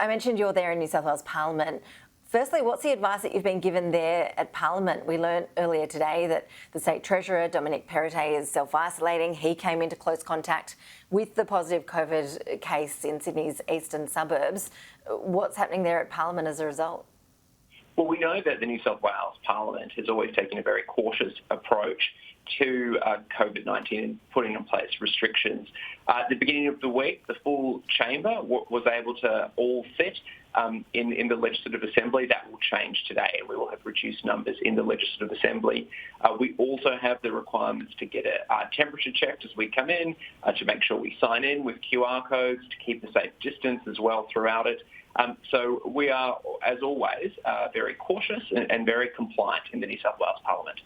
I mentioned you're there in New South Wales Parliament. Firstly, what's the advice that you've been given there at Parliament? We learned earlier today that the State Treasurer, Dominic Perrottet, is self-isolating. He came into close contact with the positive COVID case in Sydney's eastern suburbs. What's happening there at Parliament as a result? Well, we know that the New South Wales Parliament has always taken a very cautious approach to COVID-19 and putting in place restrictions. At the beginning of the week, the full chamber was able to all sit in the Legislative Assembly. That will change today, and we will have reduced numbers in the Legislative Assembly. We also have the requirements to get a temperature checked as we come in, to make sure we sign in with QR codes, to keep a safe distance as well throughout it. So we are, as always, very cautious and very compliant in the New South Wales Parliament.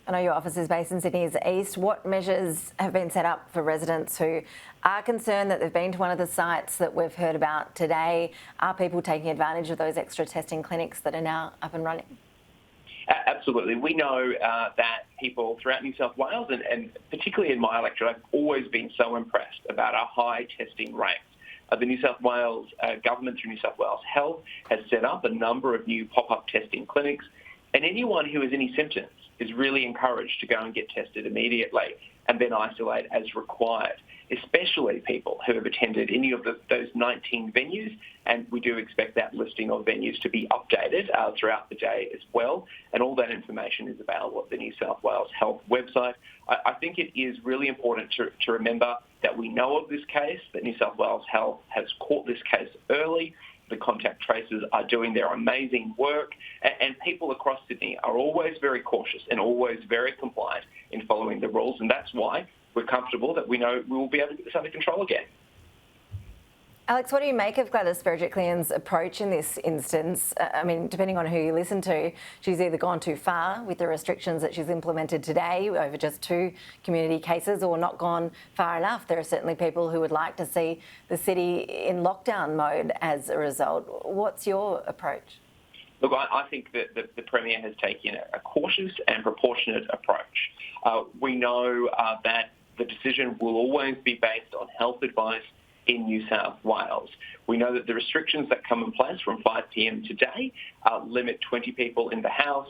I know your office is based in Sydney's east. What measures have been set up for residents who are concerned that they've been to one of the sites that we've heard about today? Are people taking advantage of those extra testing clinics that are now up and running? Absolutely. We know that people throughout New South Wales, and particularly in my electorate, I've always been so impressed about our high testing rates. The New South Wales government, through New South Wales Health, has set up a number of new pop-up testing clinics, and anyone who has any symptoms is really encouraged to go and get tested immediately and then isolate as required, especially people who have attended any of those 19 venues, and we do expect that listing of venues to be updated throughout the day as well, and all that information is available at the New South Wales Health website. I think it is really important to remember that we know of this case, that New South Wales Health has caught this case early. The contact tracers are doing their amazing work, and people across Sydney are always very cautious and always very compliant in following the rules, and that's why we're comfortable that we know we will be able to get this under control again. Alex, what do you make of Gladys Berejiklian's approach in this instance? I mean, depending on who you listen to, she's either gone too far with the restrictions that she's implemented today over just 2 community cases, or not gone far enough. There are certainly people who would like to see the city in lockdown mode as a result. What's your approach? Look, I think that the Premier has taken a cautious and proportionate approach. We know that the decision will always be based on health advice in New South Wales. We know that the restrictions that come in place from 5 p.m. today limit 20 people in the house,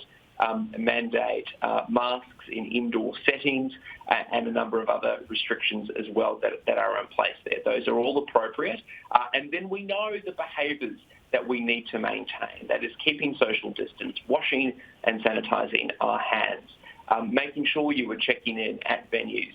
mandate masks in indoor settings, and a number of other restrictions as well that are in place there. Those are all appropriate. And then we know the behaviours that we need to maintain. That is keeping social distance, washing and sanitising our hands, making sure you are checking in at venues,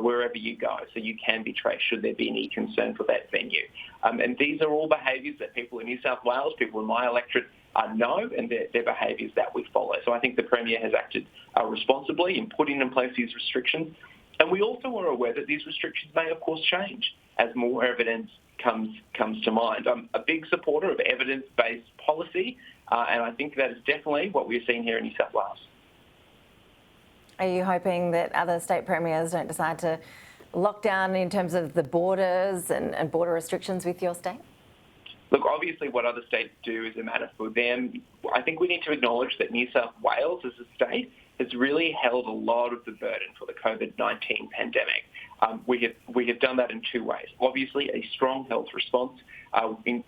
wherever you go, so you can be traced should there be any concern for that venue. And these are all behaviours that people in New South Wales, people in my electorate know, and they're behaviours that we follow. So I think the Premier has acted responsibly in putting in place these restrictions. And we also are aware that these restrictions may, of course, change as more evidence comes to mind. I'm a big supporter of evidence-based policy, and I think that is definitely what we're seeing here in New South Wales. Are you hoping that other state premiers don't decide to lock down in terms of the borders and border restrictions with your state? Look, obviously what other states do is a matter for them. I think we need to acknowledge that New South Wales as a state has really held a lot of the burden for the COVID-19 pandemic. We have done that in 2 ways. Obviously, a strong health response,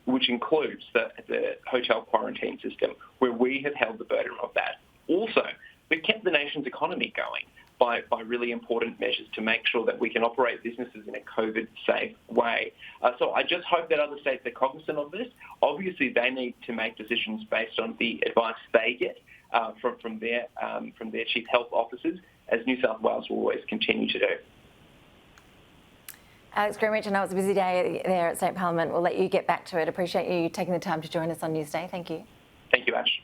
which includes the hotel quarantine system, where we have held the burden of that. Also, we've kept the nation's economy going by really important measures to make sure that we can operate businesses in a COVID-safe way. So I just hope that other states are cognizant of this. Obviously, they need to make decisions based on the advice they get from their chief health officers, as New South Wales will always continue to do. Alex Greenwich, I know it's a busy day there at State Parliament. We'll let you get back to it. Appreciate you taking the time to join us on Newsday. Thank you. Thank you, Ash.